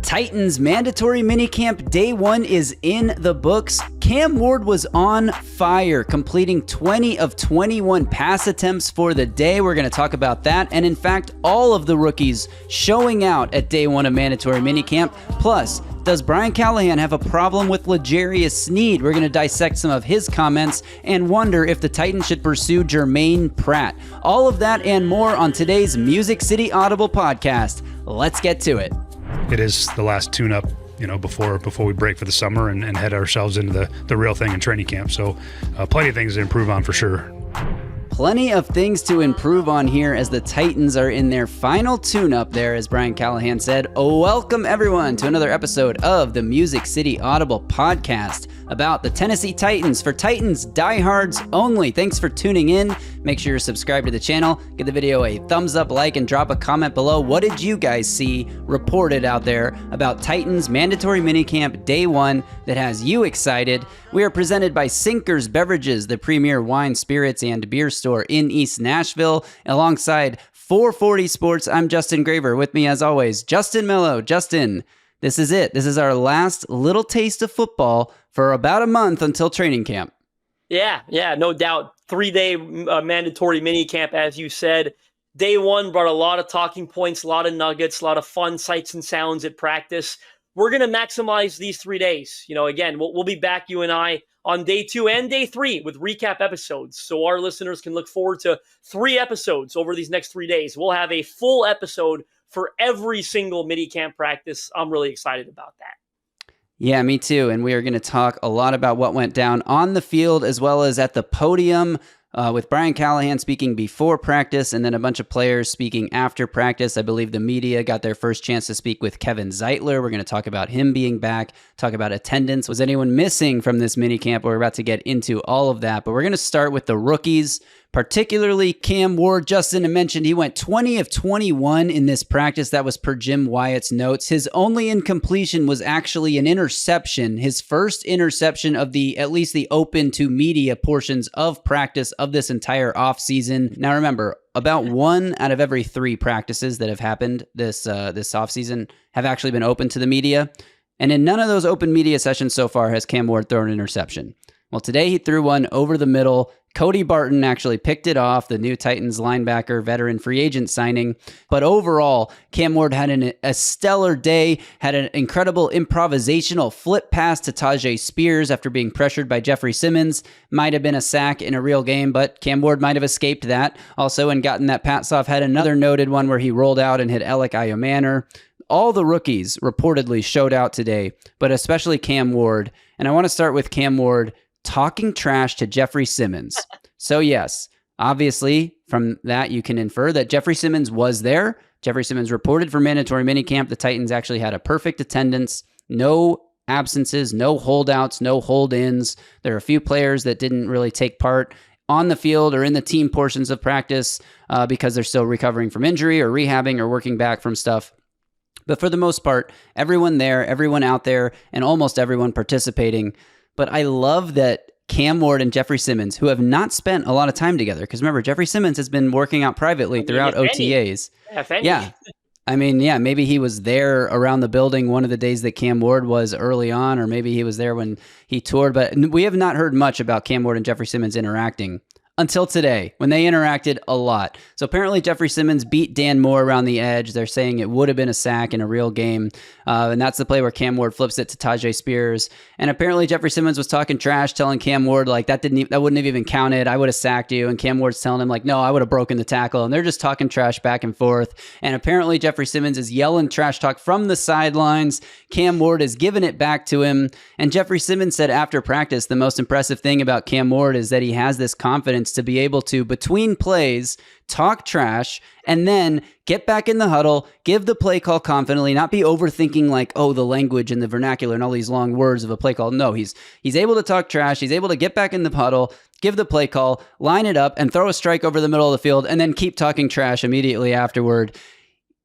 Titans mandatory minicamp day 1 is in the books. Cam Ward was on fire, completing 20 of 21 pass attempts for the day. We're going to talk about that. And in fact, all of the rookies showing out at day 1 of mandatory minicamp. Plus, does Brian Callahan have a problem with L'Jarius Sneed? We're going to dissect some of his comments and wonder if the Titans should pursue Germaine Pratt. All of that and more on today's Music City Audible podcast. Let's get to it. It is the last tune-up, before we break for the summer and head ourselves into the real thing in training camp. So plenty of things to improve on for sure. Plenty of things to improve on here as the Titans are in their final tune-up there, as Brian Callahan said. Welcome everyone to another episode of the Music City Audible podcast about the Tennessee Titans for Titans diehards only. Thanks for tuning in. Make sure you're subscribed to the channel. Give the video a thumbs up, like, and drop a comment below. What did you guys see reported out there about Titans mandatory minicamp day 1 that has you excited? We are presented by Sinkers Beverages, the premier wine, spirits, and beer store in East Nashville, alongside 440 Sports. I'm Justin Graver. With me, as always, Justin Melo. Justin, this is it. This is our last little taste of football for about a month until training camp. Yeah, no doubt. 3-day mandatory mini camp, as you said. Day 1 brought a lot of talking points, a lot of nuggets, a lot of fun sights and sounds at practice. We're going to maximize these 3 days. Again, we'll be back, you and I, on day 2 and day 3 with recap episodes. So our listeners can look forward to 3 episodes over these next 3 days. We'll have a full episode for every single mini camp practice. I'm really excited about that. Yeah, me too. And we are going to talk a lot about what went down on the field as well as at the podium, with Brian Callahan speaking before practice and then a bunch of players speaking after practice. I believe the media got their first chance to speak with Kevin Zeitler. We're going to talk about him being back, talk about attendance. Was anyone missing from this minicamp? We're about to get into all of that, but we're going to start with the rookies, particularly Cam Ward. Justin mentioned he went 20 of 21 in this practice. That was per Jim Wyatt's notes. His only incompletion was actually an interception, his first interception of at least the open to media portions of practice of this entire offseason. Now remember, about 1 out of every 3 practices that have happened this offseason have actually been open to the media. And in none of those open media sessions so far has Cam Ward thrown an interception. Well, today he threw one over the middle. Cody Barton actually picked it off, the new Titans linebacker, veteran free agent signing. But overall, Cam Ward had a stellar day, had an incredible improvisational flip pass to Tajay Spears after being pressured by Jeffery Simmons. Might have been a sack in a real game, but Cam Ward might have escaped that. Also, and gotten that pass off, had another noted one where he rolled out and hit Alec Iomanner. All the rookies reportedly showed out today, but especially Cam Ward. And I want to start with Cam Ward talking trash to Jeffery Simmons. So yes, obviously from that you can infer that Jeffery Simmons was there. Jeffery Simmons reported for mandatory minicamp. The Titans actually had a perfect attendance, no absences, no holdouts, no hold-ins. There are a few players that didn't really take part on the field or in the team portions of practice because they're still recovering from injury or rehabbing or working back from stuff. But for the most part, everyone there, everyone out there, and almost everyone participating. But I love that Cam Ward and Jeffery Simmons, who have not spent a lot of time together, because remember, Jeffery Simmons has been working out privately throughout OTAs. Yeah. I mean, yeah, maybe he was there around the building one of the days that Cam Ward was early on, or maybe he was there when he toured. But we have not heard much about Cam Ward and Jeffery Simmons interacting until today, when they interacted a lot. So apparently Jeffery Simmons beat Dan Moore around the edge. They're saying it would have been a sack in a real game. And that's the play where Cam Ward flips it to Tajay Spears. And apparently Jeffery Simmons was talking trash, telling Cam Ward, like, that wouldn't have even counted. I would have sacked you. And Cam Ward's telling him, like, no, I would have broken the tackle. And they're just talking trash back and forth. And apparently Jeffery Simmons is yelling trash talk from the sidelines. Cam Ward is giving it back to him. And Jeffery Simmons said after practice, the most impressive thing about Cam Ward is that he has this confidence to be able to, between plays, talk trash, and then get back in the huddle, give the play call confidently, not be overthinking like, oh, the language and the vernacular and all these long words of a play call. No, he's able to talk trash. He's able to get back in the huddle, give the play call, line it up, and throw a strike over the middle of the field, and then keep talking trash immediately afterward.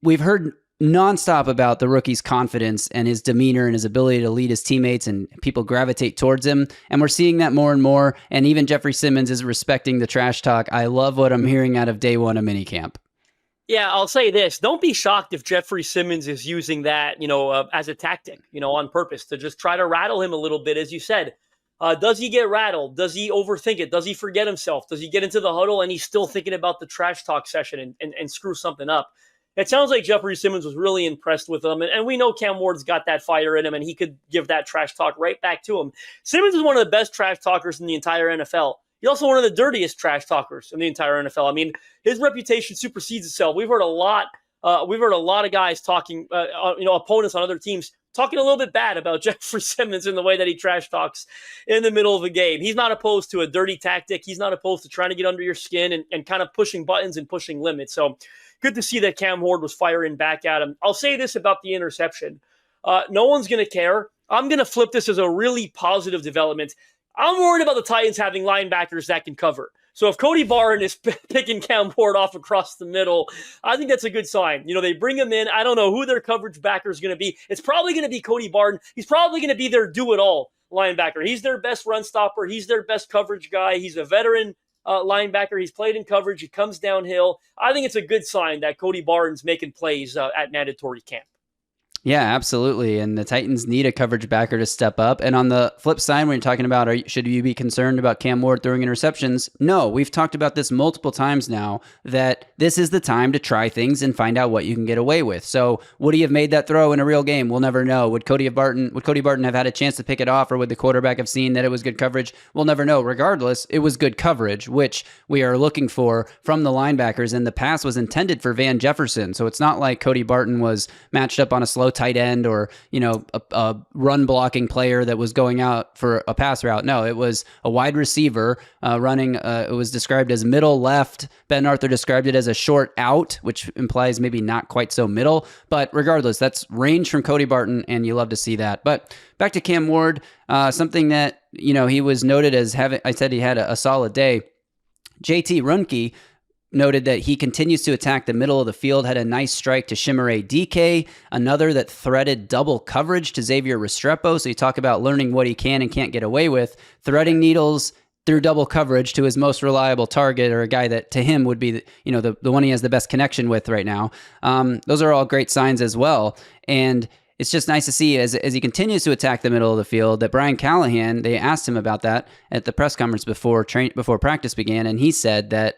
We've heard nonstop about the rookie's confidence and his demeanor and his ability to lead his teammates, and people gravitate towards him. And we're seeing that more and more. And even Jeffery Simmons is respecting the trash talk. I love what I'm hearing out of day 1 of minicamp. Yeah, I'll say this. Don't be shocked if Jeffery Simmons is using that, as a tactic, on purpose to just try to rattle him a little bit, as you said. Does he get rattled? Does he overthink it? Does he forget himself? Does he get into the huddle and he's still thinking about the trash talk session and screw something up? It sounds like Jeffery Simmons was really impressed with him. And we know Cam Ward's got that fire in him and he could give that trash talk right back to him. Simmons is one of the best trash talkers in the entire NFL. He's also one of the dirtiest trash talkers in the entire NFL. I mean, his reputation supersedes itself. We've heard a lot. We've heard a lot of guys talking, opponents on other teams talking a little bit bad about Jeffery Simmons in the way that he trash talks in the middle of a game. He's not opposed to a dirty tactic. He's not opposed to trying to get under your skin and kind of pushing buttons and pushing limits. So good to see that Cam Ward was firing back at him. I'll say this about the interception. No one's going to care. I'm going to flip this as a really positive development. I'm worried about the Titans having linebackers that can cover. So if Cody Barton is picking Cam Ward off across the middle, I think that's a good sign. They bring him in. I don't know who their coverage backer is going to be. It's probably going to be Cody Barton. He's probably going to be their do-it-all linebacker. He's their best run stopper. He's their best coverage guy. He's a veteran linebacker. He's played in coverage. He comes downhill. I think it's a good sign that Cody Barton's making plays at mandatory camp. Yeah, absolutely. And the Titans need a coverage backer to step up. And on the flip side, when you're talking about should you be concerned about Cam Ward throwing interceptions? No, we've talked about this multiple times now, that this is the time to try things and find out what you can get away with. So would he have made that throw in a real game? We'll never know. Would Cody Barton have had a chance to pick it off, or would the quarterback have seen that it was good coverage? We'll never know. Regardless, it was good coverage, which we are looking for from the linebackers. And the pass was intended for Van Jefferson. So it's not like Cody Barton was matched up on a slow tight end or, a run blocking player that was going out for a pass route. No, it was a wide receiver running. It was described as middle left. Ben Arthur described it as a short out, which implies maybe not quite so middle. But regardless, that's range from Cody Barton, and you love to see that. But back to Cam Ward, something that, he was noted as having, I said he had a solid day. JT Runke noted that he continues to attack the middle of the field, had a nice strike to Chimere DK, another that threaded double coverage to Xavier Restrepo. So you talk about learning what he can and can't get away with, threading needles through double coverage to his most reliable target, or a guy that to him would be the one he has the best connection with right now. Those are all great signs as well. And it's just nice to see as he continues to attack the middle of the field that Brian Callahan, they asked him about that at the press conference before practice began, and he said that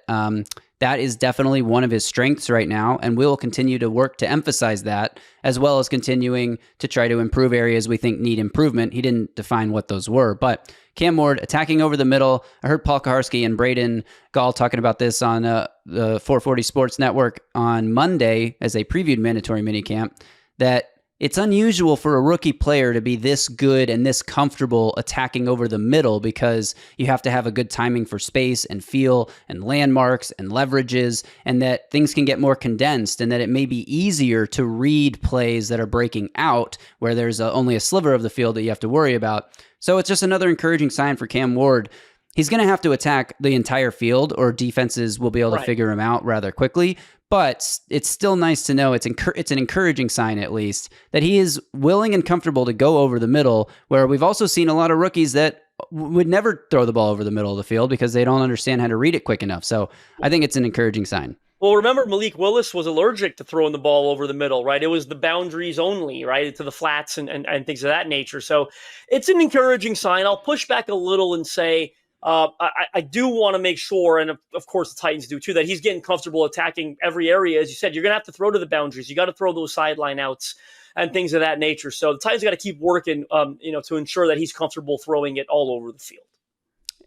that is definitely one of his strengths right now, and we'll continue to work to emphasize that, as well as continuing to try to improve areas we think need improvement. He didn't define what those were, but Cam Ward attacking over the middle. I heard Paul Kaharski and Braden Gall talking about this on the 440 Sports Network on Monday as they previewed mandatory minicamp, that it's unusual for a rookie player to be this good and this comfortable attacking over the middle, because you have to have a good timing for space and feel and landmarks and leverages, and that things can get more condensed, and that it may be easier to read plays that are breaking out where there's only a sliver of the field that you have to worry about. So it's just another encouraging sign for Cam Ward. He's going to have to attack the entire field, or defenses will be able to figure him out rather quickly. But it's still nice to know, it's an encouraging sign, at least, that he is willing and comfortable to go over the middle, where we've also seen a lot of rookies that would never throw the ball over the middle of the field because they don't understand how to read it quick enough. So I think it's an encouraging sign. Well, remember, Malik Willis was allergic to throwing the ball over the middle, right? It was the boundaries only, right, to the flats and things of that nature. So it's an encouraging sign. I'll push back a little and say, I do want to make sure, and of course the Titans do too, that he's getting comfortable attacking every area. As you said, you're going to have to throw to the boundaries. You got to throw those sideline outs and things of that nature. So the Titans got to keep working, to ensure that he's comfortable throwing it all over the field.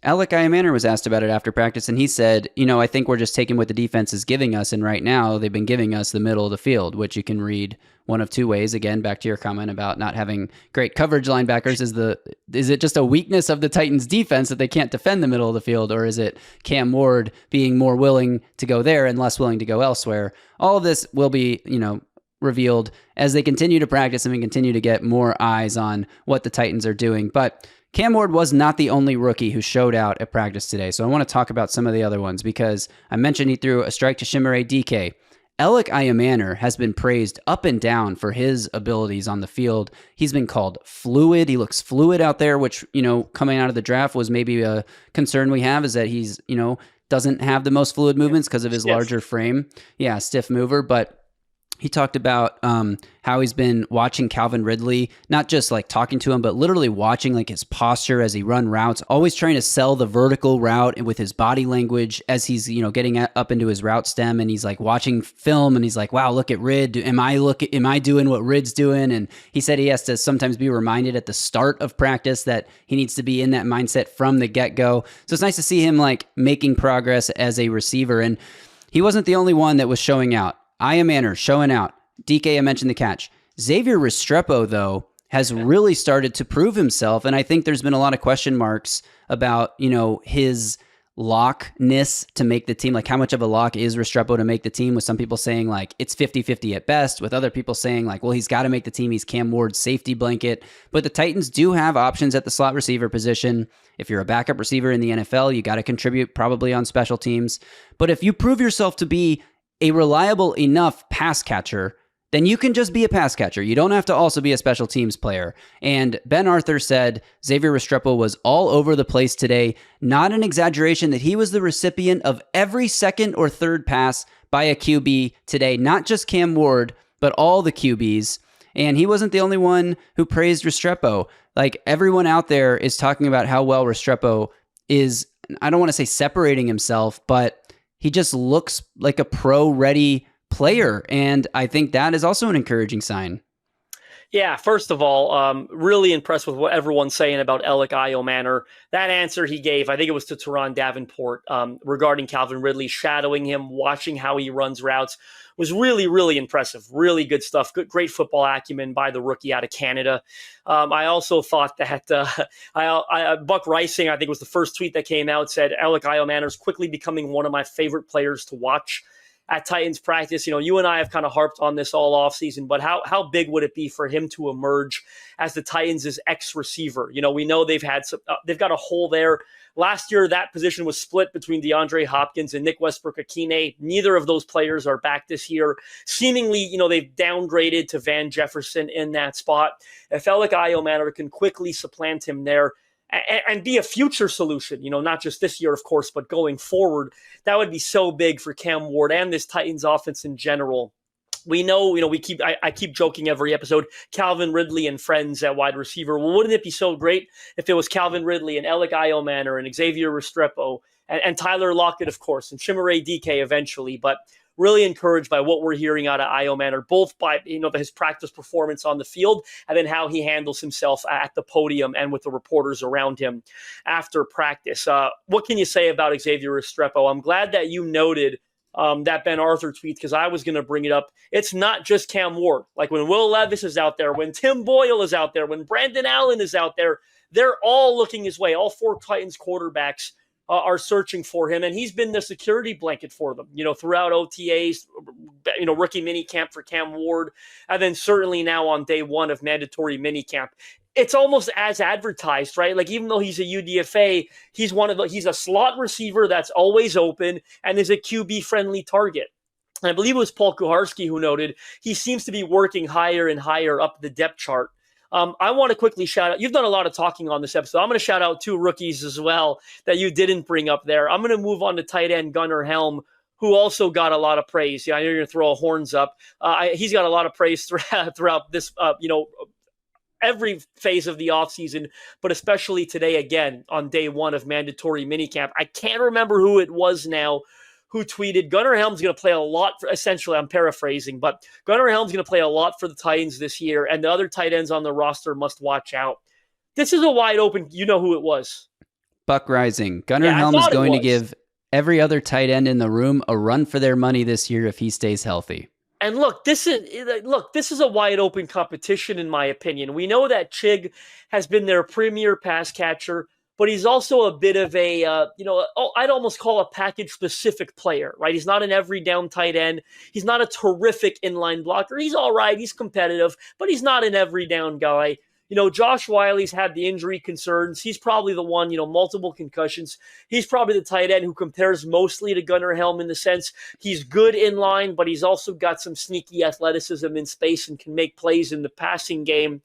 Alec Iamaner was asked about it after practice, and he said, I think we're just taking what the defense is giving us, and right now they've been giving us the middle of the field, which you can read one of two ways. Again, back to your comment about not having great coverage linebackers. Is it just a weakness of the Titans defense that they can't defend the middle of the field, or is it Cam Ward being more willing to go there and less willing to go elsewhere? All of this will be, revealed as they continue to practice and we continue to get more eyes on what the Titans are doing. But Cam Ward was not the only rookie who showed out at practice today. So I want to talk about some of the other ones, because I mentioned he threw a strike to Chimere DK. Alec Iamaner has been praised up and down for his abilities on the field. He's been called fluid. He looks fluid out there, which, coming out of the draft was maybe a concern we have, is that he's, doesn't have the most fluid movements because of his Stiff. larger frame. Yeah, stiff mover, but he talked about how he's been watching Calvin Ridley, not just like talking to him, but literally watching like his posture as he run routes, always trying to sell the vertical route and with his body language as he's, getting up into his route stem, and he's like watching film and he's like, wow, look at Rid. Am I doing what Rid's doing? And he said he has to sometimes be reminded at the start of practice that he needs to be in that mindset from the get-go. So it's nice to see him like making progress as a receiver. And he wasn't the only one that was showing out. Aya Manor showing out. DK, I mentioned the catch. Xavier Restrepo, though, has really started to prove himself, and I think there's been a lot of question marks about, his lockness to make the team. Like, how much of a lock is Restrepo to make the team, with some people saying, like, it's 50-50 at best, with other people saying, like, well, he's got to make the team. He's Cam Ward's safety blanket. But the Titans do have options at the slot receiver position. If you're a backup receiver in the NFL, you got to contribute probably on special teams. But if you prove yourself to be a reliable enough pass catcher, then you can just be a pass catcher. You don't have to also be a special teams player. And Ben Arthur said Xavier Restrepo was all over the place today. Not an exaggeration that he was the recipient of every second or third pass by a QB today, not just Cam Ward, but all the QBs. And he wasn't the only one who praised Restrepo. Like, everyone out there is talking about how well Restrepo is, I don't want to say separating himself, but he just looks like a pro-ready player, and I think that is also an encouraging sign. Yeah, first of all, really impressed with what everyone's saying about Alec Iomanor. That answer he gave, I think it was to Teron Davenport, regarding Calvin Ridley, shadowing him, watching how he runs routes, was really, really impressive. Really good stuff. Great football acumen by the rookie out of Canada. I also thought that Buck Reising, I think, was the first tweet that came out, said Alec Iomanor is quickly becoming one of my favorite players to watch at Titans practice. You and I have kind of harped on this all offseason, but how big would it be for him to emerge as the Titans' X-receiver? We know they've got a hole there. Last year, that position was split between DeAndre Hopkins and Nick Westbrook-Akine. Neither of those players are back this year. Seemingly, they've downgraded to Van Jefferson in that spot. If Alec Iomanor can quickly supplant him there and be a future solution, not just this year, of course, but going forward, that would be so big for Cam Ward and this Titans offense in general. We know, I keep joking every episode, Calvin Ridley and friends at wide receiver. Well, wouldn't it be so great if it was Calvin Ridley and Alec Iomanor and Xavier Restrepo and Tyler Lockett, of course, and Chimere DK eventually, but really encouraged by what we're hearing out of Iomanor, both by his practice performance on the field and then how he handles himself at the podium and with the reporters around him after practice. What can you say about Xavier Restrepo? I'm glad that you noted that Ben Arthur tweet, because I was going to bring it up. It's not just Cam Ward. Like, when Will Levis is out there, when Tim Boyle is out there, when Brandon Allen is out there, they're all looking his way. All four Titans quarterbacks are searching for him, and he's been the security blanket for them, throughout OTAs, rookie minicamp for Cam Ward, and then certainly now on day one of mandatory minicamp. It's almost as advertised, right? Like, even though he's a UDFA, he's a slot receiver that's always open and is a QB-friendly target. And I believe it was Paul Kuharski who noted he seems to be working higher and higher up the depth chart. I want to quickly shout out, you've done a lot of talking on this episode. I'm going to shout out two rookies as well that you didn't bring up there. I'm going to move on to tight end Gunnar Helm, who also got a lot of praise. Yeah, I know you're going to throw horns up. He's got a lot of praise throughout this, every phase of the offseason, but especially today, again, on day one of mandatory minicamp. I can't remember who it was now who tweeted, Gunnar Helm's going to play a lot, essentially, I'm paraphrasing, but Gunnar Helm's going to play a lot for the Titans this year, and the other tight ends on the roster must watch out. This is a wide open, you know who it was. Buck Rising. Gunnar Helm is going to give every other tight end in the room a run for their money this year if he stays healthy. And look, this is a wide open competition, in my opinion. We know that Chig has been their premier pass catcher, but he's also a bit of a, I'd almost call a package-specific player, right? He's not an every down tight end. He's not a terrific inline blocker. He's all right. He's competitive, but he's not an every down guy. Josh Wiley's had the injury concerns. He's probably the one, multiple concussions. He's probably the tight end who compares mostly to Gunnar Helm in the sense he's good in line, but he's also got some sneaky athleticism in space and can make plays in the passing game.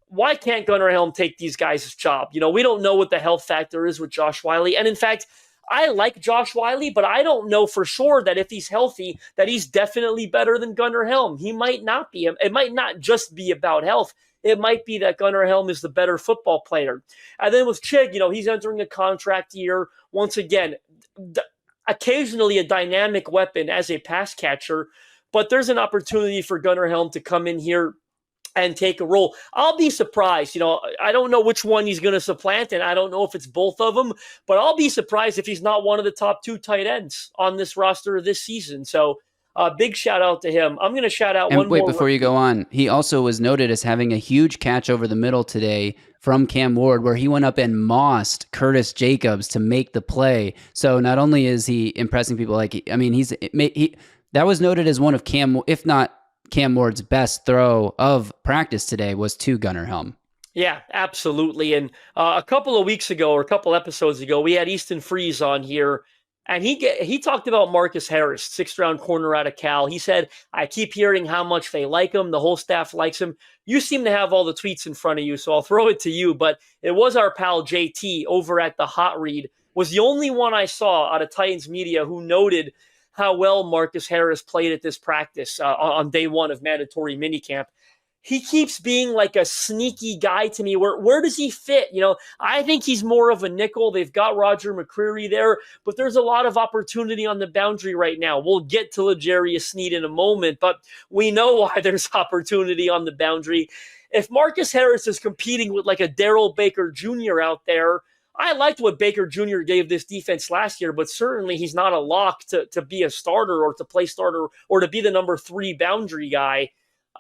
Why can't Gunnar Helm take these guys' job? We don't know what the health factor is with Josh Wiley. And in fact, I like Josh Wiley, but I don't know for sure that if he's healthy, that he's definitely better than Gunnar Helm. He might not be. It might not just be about health. It might be that Gunnar Helm is the better football player. And then with Chig, he's entering a contract year. Once again, occasionally a dynamic weapon as a pass catcher, but there's an opportunity for Gunnar Helm to come in here and take a role. I'll be surprised. I don't know which one he's going to supplant, and I don't know if it's both of them, but I'll be surprised if he's not one of the top 2 tight ends on this roster this season. So big shout out to him. I'm going to shout out one more. Wait, before you go on, he also was noted as having a huge catch over the middle today from Cam Ward, where he went up and mossed Curtis Jacobs to make the play. So not only is he impressing people, that was noted as one of Cam, if not Cam Ward's best throw of practice today, was to Gunnar Helm. Yeah, absolutely. And a couple of weeks ago, or a couple episodes ago, we had Easton Freeze on here, and he talked about Marcus Harris, 6th-round corner out of Cal. He said, I keep hearing how much they like him. The whole staff likes him. You seem to have all the tweets in front of you, so I'll throw it to you. But it was our pal JT over at the Hot Read, was the only one I saw out of Titans media who noted how well Marcus Harris played at this practice on day 1 of mandatory minicamp. He keeps being like a sneaky guy to me. Where does he fit? I think he's more of a nickel. They've got Roger McCreary there, but there's a lot of opportunity on the boundary right now. We'll get to L'Jarius Sneed in a moment, but we know why there's opportunity on the boundary. If Marcus Harris is competing with like a Darrell Baker Jr. out there, I liked what Baker Jr. gave this defense last year, but certainly he's not a lock to be a starter or to play starter or to be the number 3 boundary guy.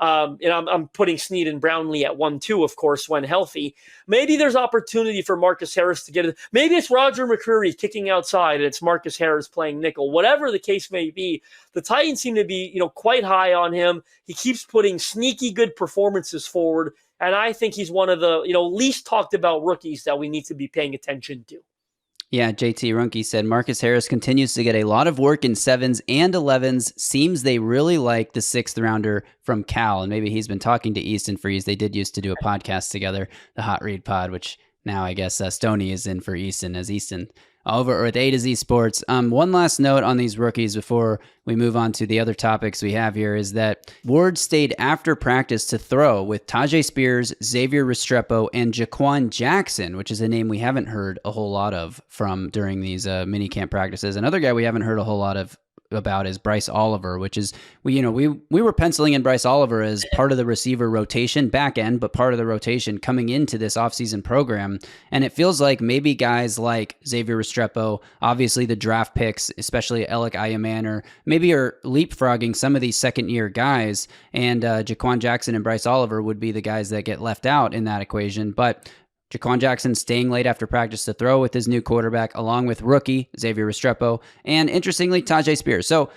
I'm putting Sneed and Brownlee at 1-2, of course, when healthy. Maybe there's opportunity for Marcus Harris to get it. Maybe it's Roger McCreary kicking outside and it's Marcus Harris playing nickel. Whatever the case may be, the Titans seem to be, quite high on him. He keeps putting sneaky good performances forward. And I think he's one of the, least talked about rookies that we need to be paying attention to. Yeah, JT Runke said Marcus Harris continues to get a lot of work in 7s and 11s. Seems they really like the 6th rounder from Cal. And maybe he's been talking to Easton Freeze. They did used to do a podcast together, the Hot Read Pod, which now I guess Stoney is in for Easton as Easton over at A to Z Sports. One last note on these rookies before we move on to the other topics we have here is that Ward stayed after practice to throw with Tajay Spears, Xavier Restrepo, and Jaquan Jackson, which is a name we haven't heard a whole lot of from during these minicamp practices. Another guy we haven't heard a whole lot of about is Bryce Oliver, which is we were penciling in Bryce Oliver as part of the receiver rotation back end, but part of the rotation coming into this offseason program. And it feels like maybe guys like Xavier Restrepo, obviously the draft picks, especially Alec Ayamanor, maybe are leapfrogging some of these second year guys, and Jaquan Jackson and Bryce Oliver would be the guys that get left out in that equation. But Jaquan Jackson staying late after practice to throw with his new quarterback, along with rookie Xavier Restrepo, and interestingly, Tajay Spears. So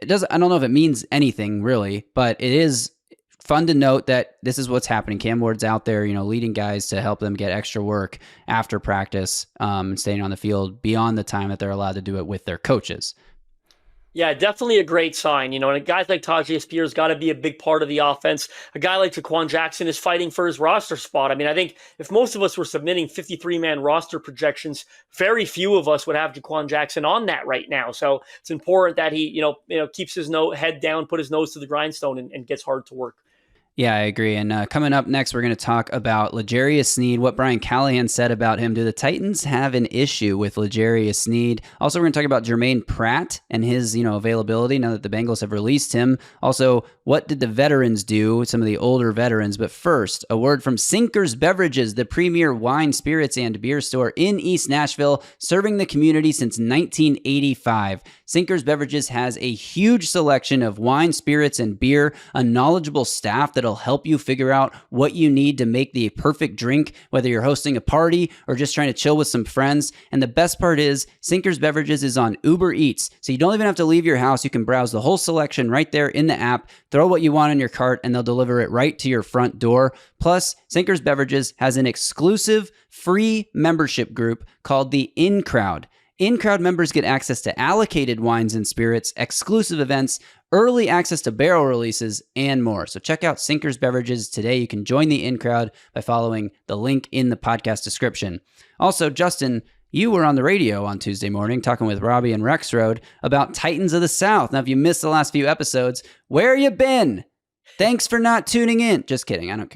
I don't know if it means anything really, but it is fun to note that this is what's happening. Cam Ward's out there, leading guys to help them get extra work after practice, and staying on the field beyond the time that they're allowed to do it with their coaches. Yeah, definitely a great sign. And a guy like Tajay Spears got to be a big part of the offense. A guy like Jaquan Jackson is fighting for his roster spot. I think if most of us were submitting 53-man roster projections, very few of us would have Jaquan Jackson on that right now. So it's important that he, keeps his head down, put his nose to the grindstone, and gets hard to work. Yeah, I agree. And coming up next, we're going to talk about L'Jarius Sneed, what Brian Callahan said about him. Do the Titans have an issue with L'Jarius Sneed? Also, we're going to talk about Germaine Pratt and his, availability now that the Bengals have released him. Also, what did the veterans do, some of the older veterans? But first, a word from Sinkers Beverages, the premier wine, spirits, and beer store in East Nashville, serving the community since 1985. Sinkers Beverages has a huge selection of wine, spirits, and beer, a knowledgeable staff that'll help you figure out what you need to make the perfect drink, whether you're hosting a party or just trying to chill with some friends. And the best part is, Sinkers Beverages is on Uber Eats, so you don't even have to leave your house. You can browse the whole selection right there in the app, throw what you want in your cart, and they'll deliver it right to your front door. Plus, Sinkers Beverages has an exclusive free membership group called the In Crowd. In-crowd members get access to allocated wines and spirits, exclusive events, early access to barrel releases, and more. So check out Sinkers Beverages today. You can join the in-crowd by following the link in the podcast description. Also, Justin, you were on the radio on Tuesday morning talking with Robbie and Rexroad about Titans of the South. Now, if you missed the last few episodes, where you been? Thanks for not tuning in. Just kidding. I don't,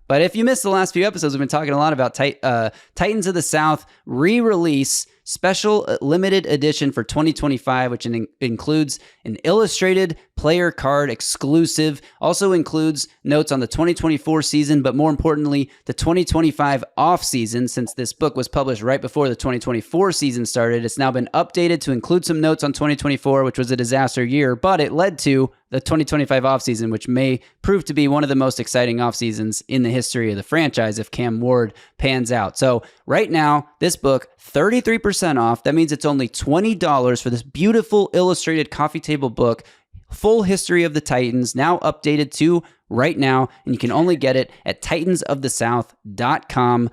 But if you missed the last few episodes, we've been talking a lot about Titans of the South re-release, special limited edition for 2025, which includes an illustrated player card exclusive, also includes notes on the 2024 season, but more importantly, the 2025 off season. Since this book was published right before the 2024 season started, it's now been updated to include some notes on 2024, which was a disaster year, but it led to the 2025 offseason, which may prove to be one of the most exciting off seasons in the history of the franchise if Cam Ward pans out. So right now, this book, 33% off. That means it's only $20 for this beautiful illustrated coffee table book, full history of the Titans, now updated to right now, and you can only get it at titansofthesouth.com.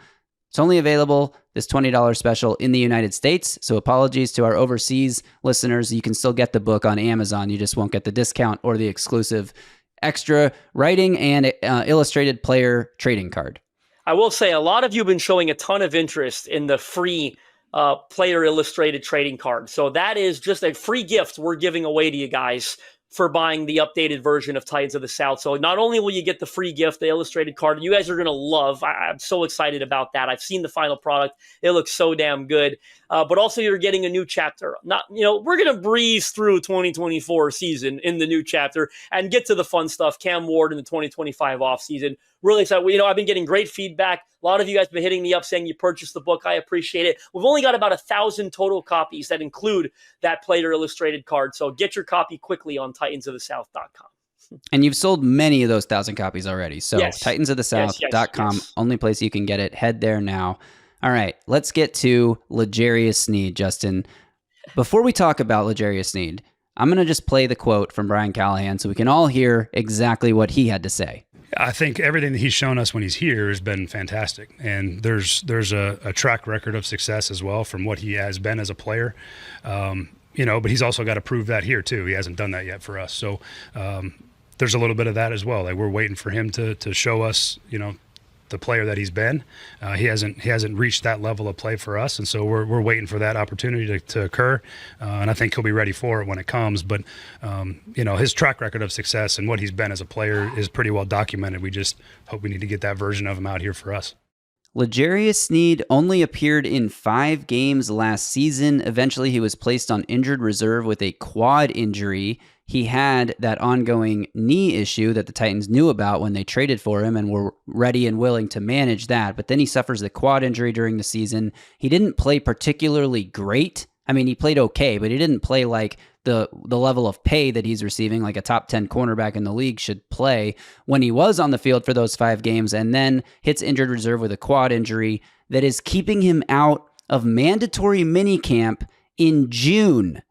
It's only available, this $20 special, in the United States. So apologies to our overseas listeners. You can still get the book on Amazon. You just won't get the discount or the exclusive extra writing and illustrated player trading card. I will say a lot of you have been showing a ton of interest in the free player illustrated trading card. So that is just a free gift we're giving away to you guys for buying the updated version of Titans of the South. So not only will you get the free gift, the illustrated card, you guys are going to love. I'm so excited about that. I've seen the final product. It looks so damn good. But also you're getting a new chapter. We're going to breeze through 2024 season in the new chapter and get to the fun stuff. Cam Ward in the 2025 off season. Really excited. I've been getting great feedback. A lot of you guys have been hitting me up saying you purchased the book. I appreciate it. We've only got about 1,000 total copies that include that player illustrated card. So get your copy quickly on titansofthesouth.com. And you've sold many of those 1,000 copies already. So yes. titansofthesouth.com, yes. only place you can get it. Head there now. All right, let's get to L'Jarius Sneed, Justin. Before we talk about L'Jarius Sneed, I'm going to just play the quote from Brian Callahan so we can all hear exactly what he had to say. I think everything that he's shown us when he's here has been fantastic. And there's a track record of success as well from what he has been as a player. But he's also got to prove that here too. He hasn't done that yet for us. So there's a little bit of that as well. Like we're waiting for him to show us, the player that he's been. He hasn't reached that level of play for us, and so we're waiting for that opportunity to occur. And I think he'll be ready for it when it comes. But his track record of success and what he's been as a player is pretty well documented. We just hope we need to get that version of him out here for us. L'Jarius Sneed only appeared in 5 games last season. Eventually, he was placed on injured reserve with a quad injury. He had that ongoing knee issue that the Titans knew about when they traded for him and were ready and willing to manage that. But then he suffers the quad injury during the season. He didn't play particularly great. I mean, he played okay, but he didn't play like the level of pay that he's receiving, like a top 10 cornerback in the league should play when he was on the field for those 5 games, and then hits injured reserve with a quad injury that is keeping him out of mandatory minicamp in June.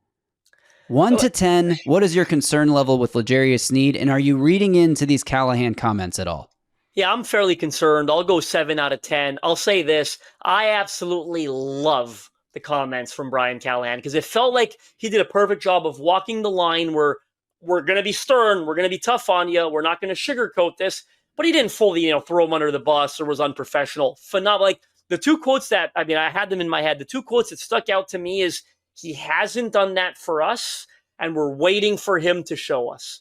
1 to 10, what is your concern level with L'Jarius Sneed, and are you reading into these Callahan comments at all? Yeah, I'm fairly concerned. I'll go 7 out of 10. I'll say this. I absolutely love the comments from Brian Callahan because it felt like he did a perfect job of walking the line where we're going to be stern, we're going to be tough on you, we're not going to sugarcoat this, but he didn't fully, throw him under the bus or was unprofessional. Phenomenal. Like the 2 quotes that, I had them in my head. The 2 quotes that stuck out to me is he hasn't done that for us, and we're waiting for him to show us.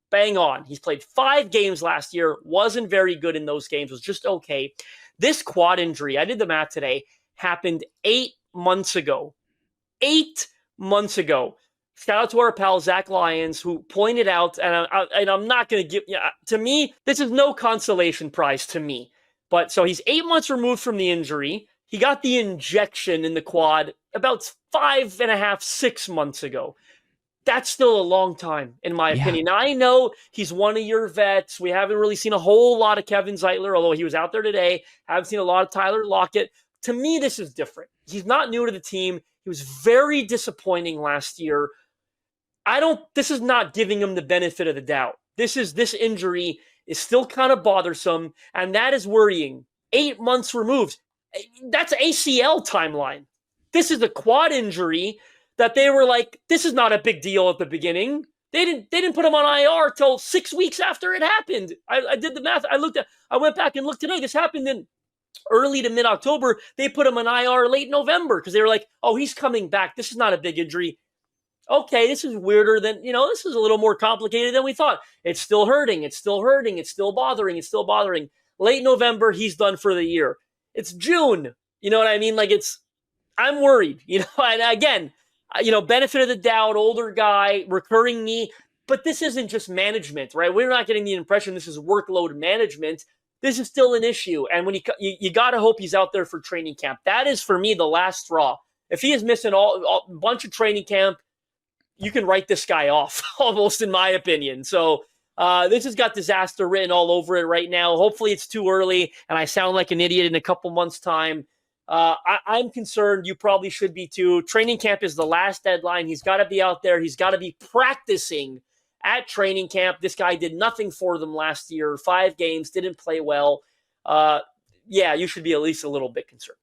Bang on. He's played 5 games last year, wasn't very good in those games, was just okay. This quad injury, I did the math today, happened 8 months ago. 8 months ago. Shout out to our pal Zach Lyons, who pointed out, and I'm not going to give, to me, this is no consolation prize to me. But so he's 8 months removed from the injury. He got the injection in the quad about 5.5, 6 months ago. That's still a long time, in my opinion. Now, I know he's one of your vets. We haven't really seen a whole lot of Kevin Zeitler, although he was out there today. Haven't seen a lot of Tyler Lockett. To me, this is different. He's not new to the team. He was very disappointing last year. This is not giving him the benefit of the doubt. This injury is still kind of bothersome, and that is worrying. 8 months removed. That's ACL timeline. This is a quad injury that they were like, this is not a big deal at the beginning. They didn't put him on IR till 6 weeks after it happened. I did the math. I went back and looked today. This happened in early to mid-October, they put him on IR late November because they were like, oh, he's coming back. This is not a big injury. Okay, this is weirder than, this is a little more complicated than we thought. It's still hurting. It's still hurting. It's still bothering. It's still bothering. Late November, he's done for the year. It's June. You know what I mean? Like, I'm worried, and again, benefit of the doubt, older guy, recurring knee, but this isn't just management, right? We're not getting the impression this is workload management. This is still an issue. And when you got to hope he's out there for training camp. That is, for me, the last straw. If he is missing a bunch of training camp, you can write this guy off, almost, in my opinion. So this has got disaster written all over it right now. Hopefully it's too early, and I sound like an idiot in a couple months' time. I'm concerned. You probably should be too. Training camp is the last deadline. He's got to be out there. He's got to be practicing at training camp. This guy did nothing for them last year. 5 games, didn't play well. You should be at least a little bit concerned.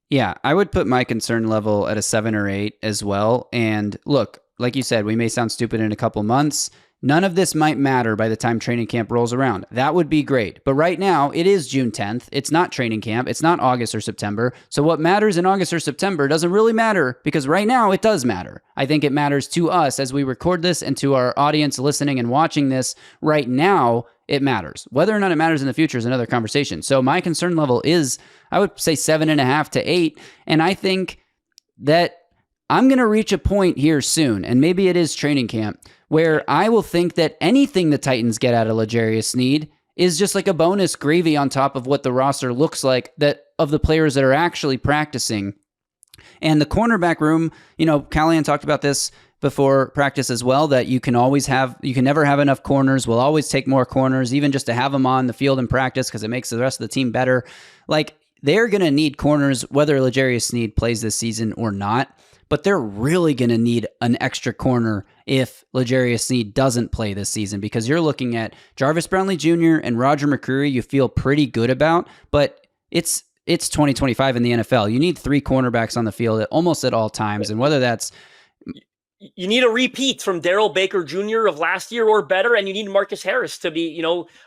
Yeah, I would put my concern level at a 7 or 8 as well. And look, like you said, we may sound stupid in a couple months. None of this might matter by the time training camp rolls around. That would be great. But right now, it is June 10th. It's not training camp. It's not August or September. So what matters in August or September doesn't really matter, because right now it does matter. I think it matters to us as we record this, and to our audience listening and watching this right now. It matters. Whether or not it matters in the future is another conversation. So my concern level is, I would say 7.5 to 8. And I think that I'm going to reach a point here soon, and maybe it is training camp, where I will think that anything the Titans get out of L'Jarius Sneed is just like a bonus gravy on top of what the roster looks like, that of the players that are actually practicing. And the cornerback room, Callahan talked about this before practice as well, that you can never have enough corners. We'll always take more corners, even just to have them on the field in practice, because it makes the rest of the team better. Like, they're going to need corners whether L'Jarius Sneed plays this season or not. But they're really going to need an extra corner if L'Jarius Sneed doesn't play this season, because you're looking at Jarvis Brownlee Jr. and Roger McCreary you feel pretty good about, but it's 2025 in the NFL. You need 3 cornerbacks on the field almost at all times, and whether that's... You need a repeat from Darrell Baker Jr. of last year or better, and you need Marcus Harris to be,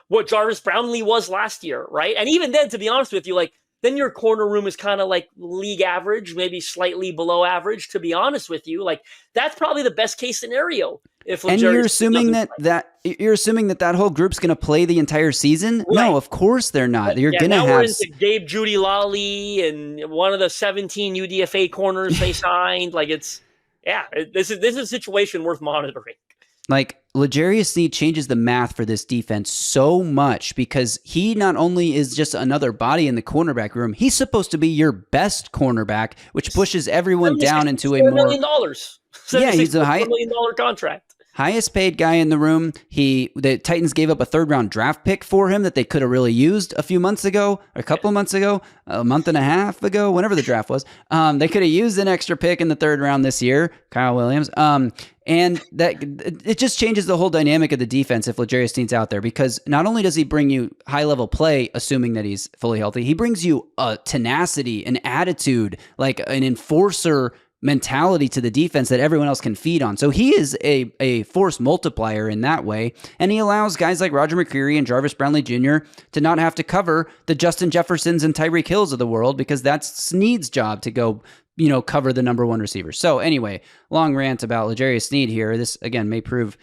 what Jarvis Brownlee was last year, right? And even then, to be honest with you, then your corner room is kind of like league average, maybe slightly below average, to be honest with you. That's probably the best case scenario. And you're assuming that whole group's going to play the entire seain? Right. No, of course they're not. You're going to have... We're into Gabe Judy Lally and one of the 17 UDFA corners they signed. This is a situation worth monitoring. L'Jarius Sneed changes the math for this defense so much, because he not only is just another body in the cornerback room, he's supposed to be your best cornerback, which pushes everyone down into a more... $4 million. He's a $4 million contract. Highest paid guy in the room. The Titans gave up a 3rd-round draft pick for him that they could have really used a few months ago, a couple of months ago, a month and a half ago, whenever the draft was. They could have used an extra pick in the 3rd round this year, Kyle Williams. And that it just changes the whole dynamic of the defense if L'Jarius Sneed's out there, because not only does he bring you high-level play, assuming that he's fully healthy, he brings you a tenacity, an attitude, like an enforcer mentality to the defense that everyone else can feed on. So he is a force multiplier in that way, and he allows guys like Roger McCreary and Jarvis Brownlee Jr. to not have to cover the Justin Jeffersons and Tyreek Hills of the world, because that's Sneed's job to go cover the number 1 receiver. So anyway, long rant about L'Jarius Sneed here. This, again, may prove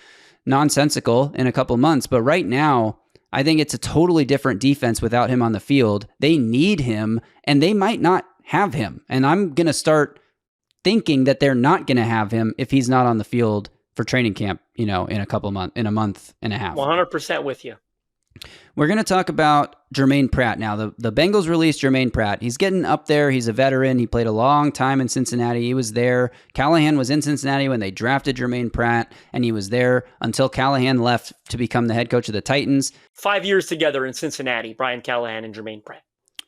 nonsensical in a couple months, but right now, I think it's a totally different defense without him on the field. They need him, and they might not have him. And I'm going to start thinking that they're not going to have him if he's not on the field for training camp, in a month and a half. 100% with you. We're going to talk about Germaine Pratt now. The Bengals released Germaine Pratt. He's getting up there. He's a veteran. He played a long time in Cincinnati. He was there. Callahan was in Cincinnati when they drafted Germaine Pratt, and he was there until Callahan left to become the head coach of the Titans. 5 years together in Cincinnati, Brian Callahan and Germaine Pratt.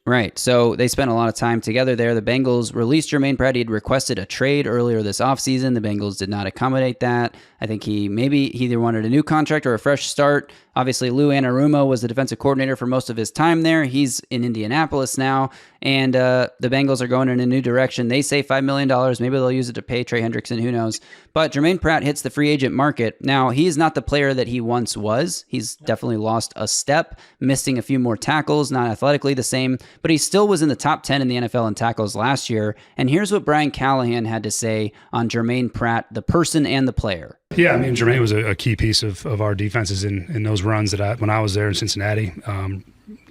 Right. So they spent a lot of time together there. The Bengals released Germaine Pratt. He had requested a trade earlier this offseason. The Bengals did not accommodate that. I think he either wanted a new contract or a fresh start. Obviously, Lou Anarumo was the defensive coordinator for most of his time there. He's in Indianapolis now, and the Bengals are going in a new direction. They say $5 million. Maybe they'll use it to pay Trey Hendrickson. Who knows? But Germaine Pratt hits the free agent market. Now, he's not the player that he once was. He's definitely lost a step, missing a few more tackles, not athletically the same, but he still was in the top 10 in the NFL in tackles last year. And here's what Brian Callahan had to say on Germaine Pratt, the person and the player. Yeah, I mean, Germaine was a key piece of our defenses in those runs when I was there in Cincinnati.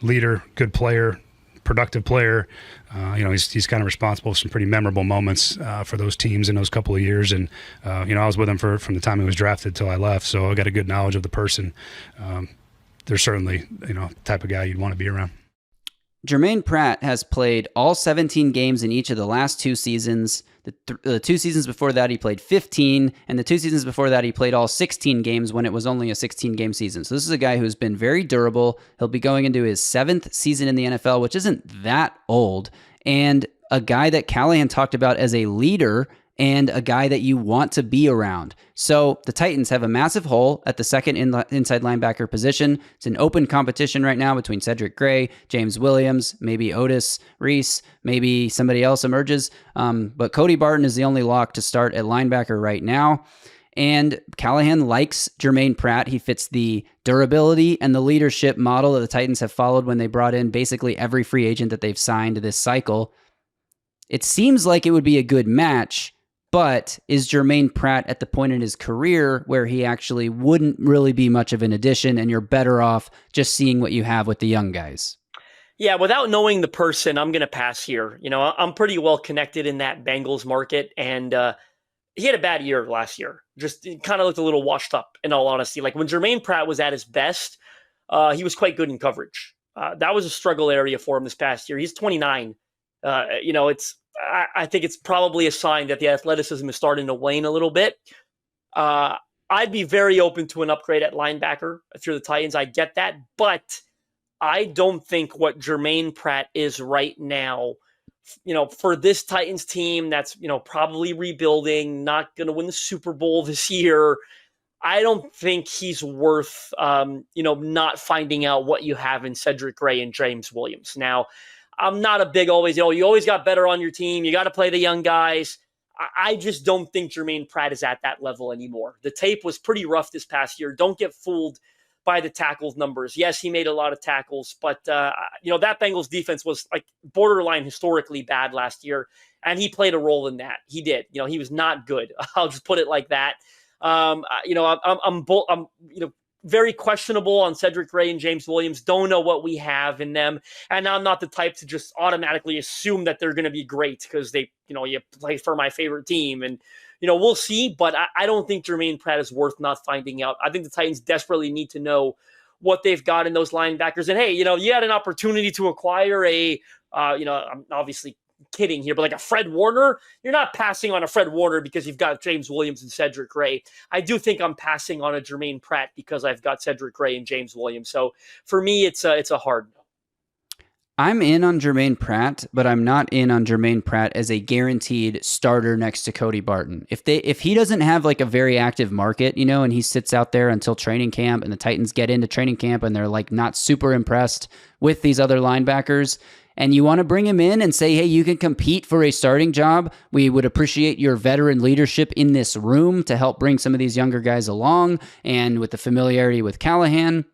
Leader, good player, productive player. He's kind of responsible for some pretty memorable moments for those teams in those couple of years. And, I was with him from the time he was drafted till I left. So I got a good knowledge of the person. They're certainly, the type of guy you'd want to be around. Germaine Pratt has played all 17 games in each of the last 2 seasons. The 2 seasons before that, he played 15, and the 2 seasons before that, he played all 16 games when it was only a 16-game season. So this is a guy who's been very durable. He'll be going into his 7th season in the NFL, which isn't that old, and a guy that Callahan talked about as a leader and a guy that you want to be around. So the Titans have a massive hole at the second inside linebacker position. It's an open competition right now between Cedric Gray, James Williams, maybe Otis Reese, maybe somebody else emerges. But Cody Barton is the only lock to start at linebacker right now. And Callahan likes Germaine Pratt. He fits the durability and the leadership model that the Titans have followed when they brought in basically every free agent that they've signed this cycle. It seems like it would be a good match. But is Germaine Pratt at the point in his career where he actually wouldn't really be much of an addition and you're better off just seeing what you have with the young guys? Yeah, without knowing the person, I'm going to pass here. I'm pretty well connected in that Bengals market, and he had a bad year last year. Just kind of looked a little washed up, in all honesty. Like when Germaine Pratt was at his best, he was quite good in coverage. That was a struggle area for him this past year. He's 29. I think it's probably a sign that the athleticism is starting to wane a little bit. I'd be very open to an upgrade at linebacker if you're the Titans. I get that, but I don't think what Germaine Pratt is right now, for this Titans team that's, probably rebuilding, not going to win the Super Bowl this year. I don't think he's worth, not finding out what you have in Cedric Gray and James Williams. Now, I'm not a big always, you always got better on your team. You got to play the young guys. I just don't think Germaine Pratt is at that level anymore. The tape was pretty rough this past year. Don't get fooled by the tackles numbers. Yes, he made a lot of tackles, but, that Bengals defense was like borderline historically bad last year, and he played a role in that. He did. He was not good. I'll just put it like that. I'm very questionable on Cedric Gray and James Williams. Don't know what we have in them. And I'm not the type to just automatically assume that they're going to be great because they, you play for my favorite team. And, we'll see. But I don't think Germaine Pratt is worth not finding out. I think the Titans desperately need to know what they've got in those linebackers. And, hey, you had an opportunity to acquire I'm obviously kidding here, but like a Fred Warner, you're not passing on a Fred Warner because you've got James Williams and Cedric Gray. I do think I'm passing on a Germaine Pratt because I've got Cedric Gray and James Williams. So for me, it's a hard no. I'm in on Germaine Pratt, but I'm not in on Germaine Pratt as a guaranteed starter next to Cody Barton. If he doesn't have like a very active market, and he sits out there until training camp and the Titans get into training camp and they're like not super impressed with these other linebackers, and you want to bring him in and say, hey, you can compete for a starting job, we would appreciate your veteran leadership in this room to help bring some of these younger guys along, and with the familiarity with Callahan,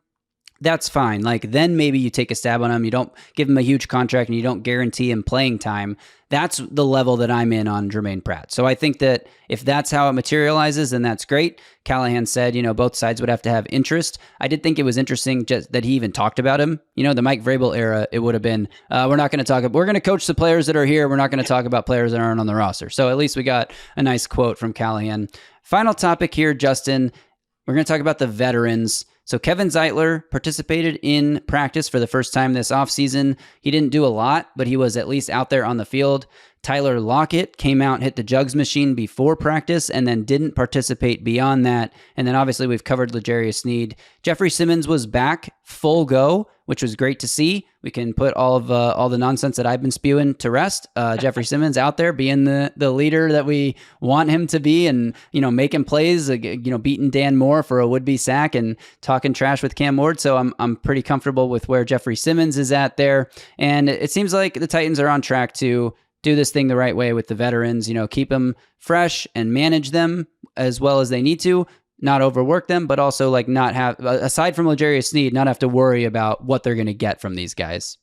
that's fine. Like, then maybe you take a stab on him. You don't give him a huge contract and you don't guarantee him playing time. That's the level that I'm in on Germaine Pratt. So I think that if that's how it materializes, then that's great. Callahan said, both sides would have to have interest. I did think it was interesting just that he even talked about him. The Mike Vrabel era, it would have been, we're going to coach the players that are here. We're not going to talk about players that aren't on the roster. So at least we got a nice quote from Callahan. Final topic here, Justin. We're going to talk about the veterans. So Kevin Zeitler participated in practice for the first time this offseason. He didn't do a lot, but he was at least out there on the field. Tyler Lockett came out, hit the jugs machine before practice, and then didn't participate beyond that. And then obviously we've covered L'Jarius Sneed. Jeffery Simmons was back full go, which was great to see. We can put all the nonsense that I've been spewing to rest. Jeffery Simmons out there being the leader that we want him to be, and making plays, beating Dan Moore for a would-be sack and talking trash with Cam Ward. So I'm pretty comfortable with where Jeffery Simmons is at there, and it seems like the Titans are on track to do this thing the right way with the veterans. Keep them fresh and manage them as well as they need to. Not overwork them, but also like not have, aside from L'Jarius Sneed, not have to worry about what they're going to get from these guys.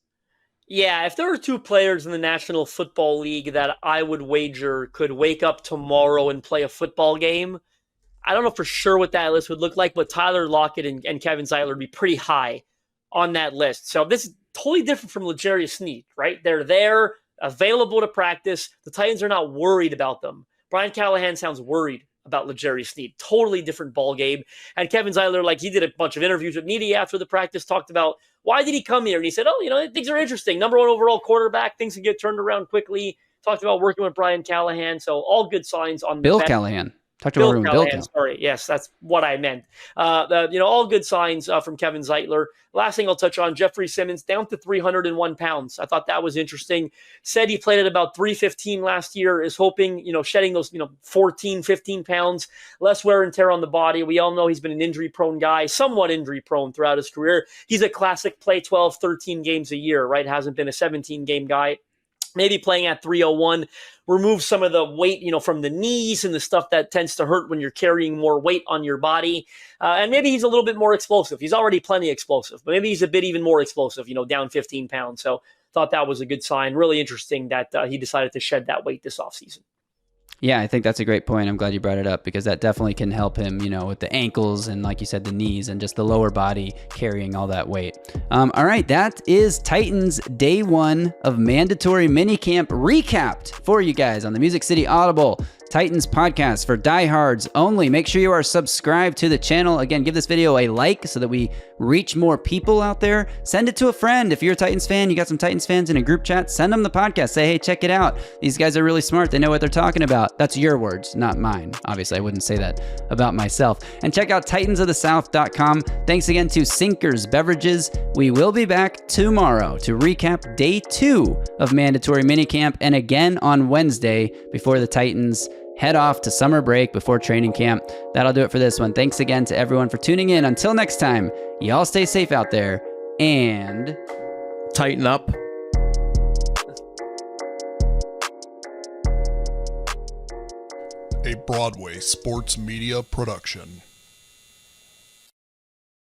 Yeah, if there were 2 players in the National Football League that I would wager could wake up tomorrow and play a football game, I don't know for sure what that list would look like, but Tyler Lockett and Kevin Zeitler would be pretty high on that list. So this is totally different from L'Jarius Sneed, right? They're there, available to practice. The Titans are not worried about them. Brian Callahan sounds worried about L'Jarius Sneed. Totally different ball game. And Kevin Zeitler, he did a bunch of interviews with media after the practice, talked about why did he come here? And he said, things are interesting. Number 1 overall quarterback. Things can get turned around quickly. Talked about working with Brian Callahan. So all good signs on Bill Callahan. Talked about Bill Callahan. Sorry, yes, that's what I meant. All good signs from Kevin Zeitler. Last thing I'll touch on, Jeffery Simmons down to 301 pounds. I thought that was interesting. Said he played at about 315 last year, is hoping, shedding those, 14, 15 pounds, less wear and tear on the body. We all know he's been an injury-prone guy, somewhat injury-prone throughout his career. He's a classic play 12, 13 games a year, right? Hasn't been a 17-game guy. Maybe playing at 301, remove some of the weight, from the knees and the stuff that tends to hurt when you're carrying more weight on your body. And maybe he's a little bit more explosive. He's already plenty explosive, but maybe he's a bit even more explosive, down 15 pounds. So thought that was a good sign. Really interesting that he decided to shed that weight this offseason. Yeah, I think that's a great point. I'm glad you brought it up because that definitely can help him, with the ankles and, like you said, the knees and just the lower body carrying all that weight. All right, that is Titans Day 1 of mandatory minicamp recapped for you guys on the Music City Audible Titans podcast for diehards only. Make sure you are subscribed to the channel. Again, give this video a like so that we reach more people out there. Send it to a friend. If you're a Titans fan, you got some Titans fans in a group chat, send them the podcast. Say, hey, check it out. These guys are really smart. They know what they're talking about. That's your words, not mine. Obviously, I wouldn't say that about myself. And check out titansofthesouth.com. Thanks again to Sinkers Beverages. We will be back tomorrow to recap Day 2 of mandatory minicamp and again on Wednesday before the Titans head off to summer break before training camp. That'll do it for this one. Thanks again to everyone for tuning in. Until next time, y'all stay safe out there and tighten up. A Broadway sports media production.